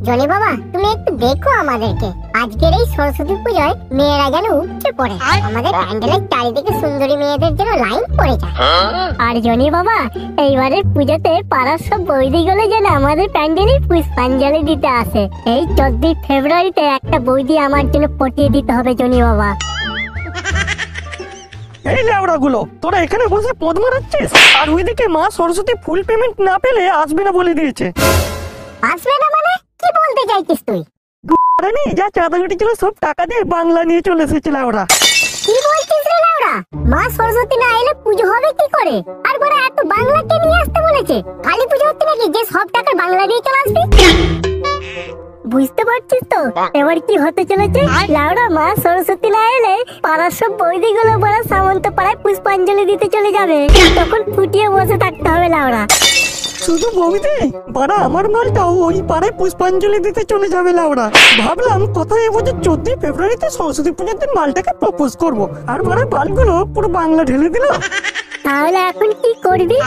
Johnny বাবা, তুমি একটু দেখো আমাদেরকে। আজকের এই সরস্বতী পূজায় মেয়েরা যেন উপচে পড়ে, আমাদের প্যান্ডেলের চারিদিকে সুন্দরী মেয়েদের জন্য লাইন পড়ে যায়। আর জনি বাবা, এইবারের পুজোতে পাড়ার সব বৌদিগুলো যেন আমাদের প্যান্ডেলে পুষ্পাঞ্জলি দিতে আসে। এই 14 ফেব্রুয়ারিতে একটা বৌদি আমার জন্য পটিয়ে দিতে হবে জনি বাবা। এই লেওড়া গুলো, তোরা এখানে বসে পদ মারাচ্ছিস, আর ওইদিকে মা সরস্বতী ফুল পেমেন্ট না পেলে আসবে না বলে দিয়েছে। আসবে না মানে কি বলতে চাইছিস তুই? আরে যা চাঁদা উঠেছিল সব টাকা দিয়ে বাংলা নিয়ে চলে এসেছিল ওরা। কি বলছিস রে লাউড়া? মা সরস্বতী না এলে পুজো হবে কি করে? আর বড় এত বাংলাকে নিয়ে আসতে বলেছে? কালী পুজো হচ্ছে নাকি যে সব টাকা বাংলা দিয়ে চলে আসবে? বুঝতে পারছিস তো এবার কি হতে চলেছে? লাউড়া মা সরস্বতী না এলে পাড়ার সব বৌদিগুলো বড় সামন্ত পাড়ায় পুষ্পাঞ্জলি দিতে চলে যাবে, তখন ফুটিয়ে বসে থাকতে হবে লাউড়া। শুধু বৌদি বাড়া, আমার মালটাও ওই পাড়ায় পুষ্পাঞ্জলি দিতে চলে যাবে লাউড়া। ভাবলাম কোথায় এবছর 14 ফেব্রুয়ারিতে সরস্বতী পুজোর দিন মালটাকে প্রপোজ করবো, আর বাড়া বালগুলো পুরো বাংলা ঢেলে দিল। তাহলে এখন কি করবি?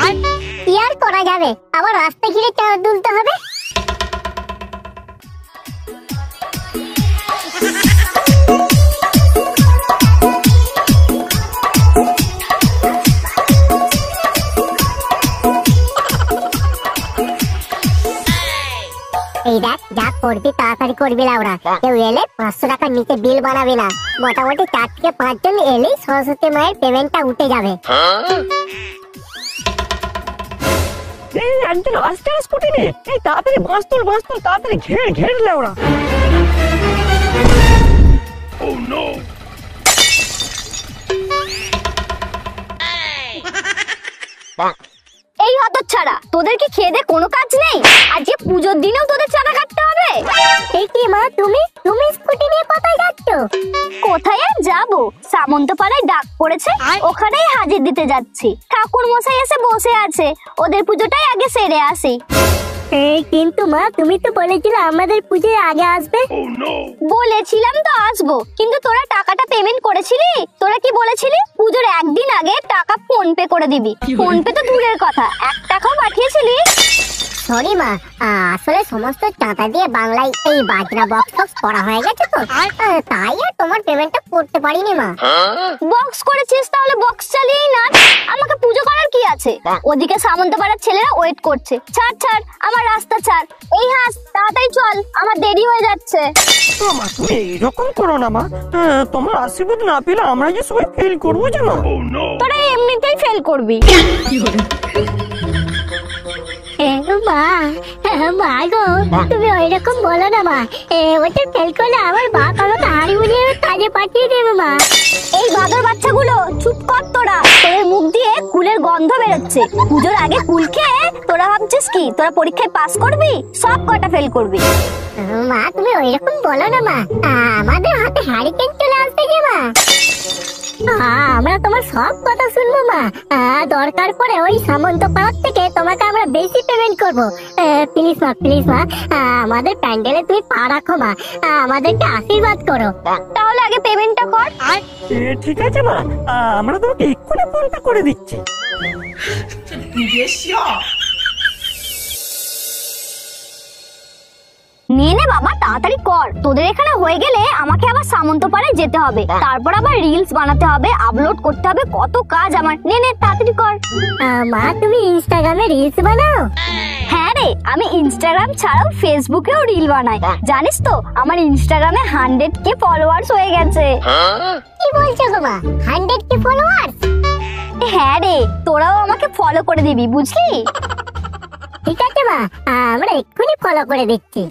কি আর করা যাবে, আবার রাস্তা ঘিরে চাঁদা তুলতে হবে। এই দেখ, যা করবি তাড়াতাড়ি করবি লাউড়া। কেউ এলে 500 টাকার নিচে বিল বানাবি না। মোটামুটি 4 থেকে 5 জন এলেই সরস্বতী মায়ের পেমেন্টটা উঠে যাবে। এই একজন আসতে স্কুটি নিয়ে, এই তাড়াতাড়ি বাঁশ তুল তাড়াতাড়ি ঘের লাউড়া। Oh no! এই হতচ্ছাড়া, তোদের কি খেয়ে দে কোনো কাজ নেই? আজকে পুজোর দিনেও তোদের চাঁদা কাটতে হবে? এই কি মা, তুমি স্কুটি নিয়ে কোথায় যাচ্ছ? কোথায় আর যাবো, সামন্তপাড়ায় ডাক পড়েছে, ওখানেই হাজির দিতে যাচ্ছি। ঠাকুর মশাই এসে বসে আছে, ওদের পুজোটাই আগে সেরে আসি। এই কিন্তু মা, তুমি তো বলেছিলে আমাদের পুজোর আগে আসবে। বলেছিলাম তো আসবো, কিন্তু তোরা টাকাটা পেমেন্ট করেছিলি? তোরা কি বলেছিলি পুজোর একদিন আগে টাকা ফোন পে করে দিবি? ফোন পে তো দূরের কথা, 1 টাকাও পাঠিয়েছিলি? সরি মা, আসলে সমস্ত চাঁদা দিয়ে বাংলায় এই বাজনা বক্স করা হয়ে গেছে তো, তাই আর তোমার পেমেন্টটা করতে পারিনি মা। বক্স করেছিস, তাহলে বক্স চালিয়েই না, আমাকে পুজো করার কি আছে? ওদিকে সামন্তপাড়ার ছেলেরা ওয়েট করছে। ছাড় আমার রাস্তা ছাড়। এই হাস, তাড়াতাড়ি চল, আমার দেরি হয়ে যাচ্ছে। মা তুমি এরকম করো না মা, তোমার আশীর্বাদ না পেলে আমরা যে সবাই ফেল করবো জানো। তোরা এমনিতেই ফেল করবি। মা গো, তুমি ওইরকম বলো না মা। ওটা ফেল করলে আমার বাপ আমাকে হাড়ি বুঝিয়ে কাজে পাঠিয়ে দেবে মা। এই বাদর বাচ্চাগুলো চুপ কর তোরা, তোদের মুখ দিয়ে কুলের গন্ধ বেরোচ্ছে। পুজোর আগে কুল খেয়ে তোরা ভাবছিস কি তোরা পরীক্ষায় পাস করবি? সব কটা ফেল করবি। মা তুমি ওইরকম বলো না মা, আমাদের হাতে হারিকেন চলে আসবে যে মা। আমরা তোমার সব কথা শুনবো মা। দরকার পড়ে ওই সামন্ত পাড়ার থেকে তোমাকে আমরা বেশি পেমেন্ট করবো। প্লিজ মা, আমাদের প্যান্ডেলে তুমি পা রাখো মা, আমাদেরকে আশীর্বাদ করো। তাহলে আগে পেমেন্টটা কর। ঠিক আছে মা, আমরা তোমাকে এক্ষুনি ফোনটা করে দিচ্ছি। নে বাবা, তাড়াতাড়ি কর। তোদের এখানে হয়ে গেলে আমাকে আবার সামন্তপাড়ায় যেতে হবে, তারপর আবার রিলস বানাতে হবে, আপলোড করতে হবে, কত কাজ আমার। নে তাড়াতাড়ি কর। মা তুমি ইনস্টাগ্রামে রিলস বানাও? হ্যাঁ রে, আমি ইনস্টাগ্রাম ছাড়াও ফেসবুকেও রিল বানাই। জানিস তো আমার ইনস্টাগ্রামে 100K ফলোয়ার্স হয়ে গেছে। কি বলছো গো মা, 100K ফলোয়ার্স? হ্যাঁ রে, তোরাও আমাকে ফলো করে দিবি, বুঝলি? ঠিক আছে মা, আমরা এক্ষুনি ফলো করে দিচ্ছি।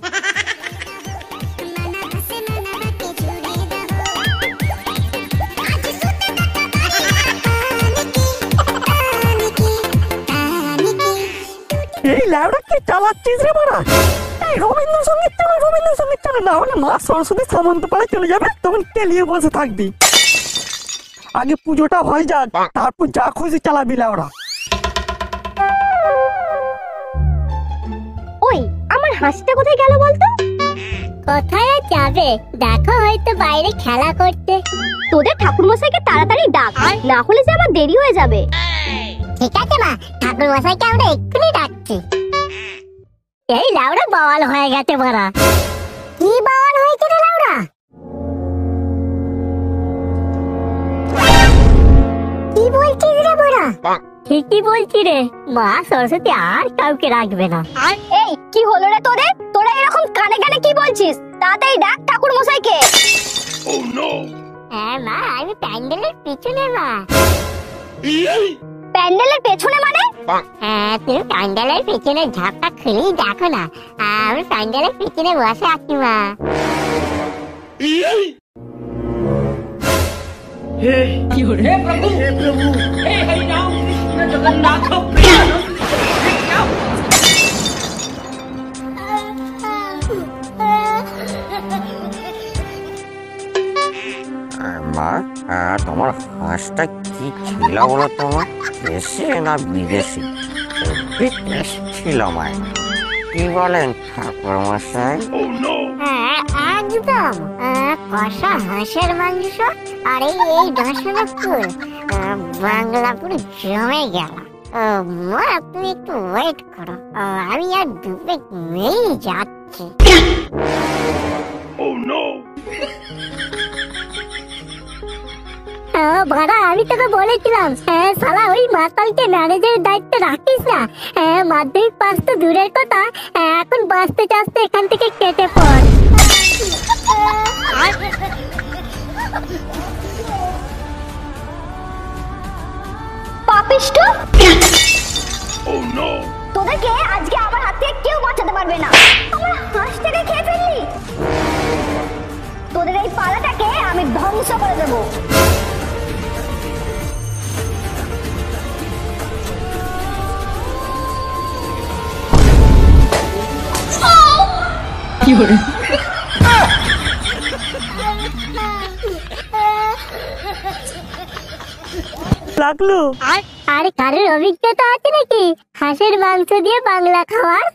এই ল্যাবটা কি চালাচ্ছিস রে বাড়া? এই রবীন্দ্রসঙ্গীত চালা, না হলে মা সরস্বতী সামন্তপাড়ায় চলে যাবে, তখন তেলিয়ে বসে থাকবি। আগে পুজোটা হয়ে যাক, তারপর যা খুশি চালাবি ল্যাবড়া। ওই আমার হাঁসটা কোথায় গেল বলতো? কোথায় আর যাবে, দেখো হয়তো বাইরে খেলা করতে। তোদের ঠাকুরমশাইকে তাড়াতাড়ি ডাক, না হলে যে আমার দেরি হয়ে যাবে। ঠিক আছে মা, ঠাকুর মশাইকে আমরা এক্ষুনি ডাকছি। এই লাউড়া বাওয়াল হয়ে গেছে মারা। কি বাওয়াল হয়েছে রে লাউড়া? কি বলছিস রে বড়া? ঠিকই বলছি রে, মা সরস্বতী আর কাউকে রাখবে না। এই কি হলো রে তোদের? তোরা এরকম কানে কানে কি বলছিস? তাড়াতাড়ি ডাক ঠাকুর মশাইকে। হ্যাঁ মা, আমি প্যান্ডেলের পিছনে মা। প্যান্ডেলের পেছনে মানে? হ্যাঁ, তুমি প্যান্ডেলের পিছনে ঝাপটা খুলেই দেখো না, আমি প্যান্ডেলের পিছনে বসে আছি মা। हे प्रभु हे हरि राम कृष्ण जगन्नाथ प्रियानंद মা, তোমার হাঁসটা কি ছিল বলো তোমার? দেশে না বিদেশি? ছিল মায়, কি বলেন ঠাকুর মশাই? হ্যাঁ একদম, কষা হাঁসের মাংস আর এই দর্শনের ফুল, বাংলা পুরো জমে গেল। মা তুমি একটু ওয়েট করো, আমি আর 2 মিনিট নেই যাচ্ছি। ভাড়া আমি তোকে বলেছিলাম, শালা ওই মাতালকে ম্যানেজারের দায়িত্ব রাখিস না। মাধ্যমিক পাস তো দূরের কথা, এখন বাঁচতে চাচ্ছে এখান থেকে কেটে পড়। পাপিষ্ট! তোদেরকে আজকে আমার হাত থেকে কেউ বাঁচাতে পারবে না। আমার হাঁসটাকে খেয়ে ফেললি, তোদের এই পালাটাকে আমি ধ্বংস করে দেবো। লাগলো? আর কারোর অভিজ্ঞতা আছে নাকি হাঁসের মাংস দিয়ে বাংলা খাওয়ার?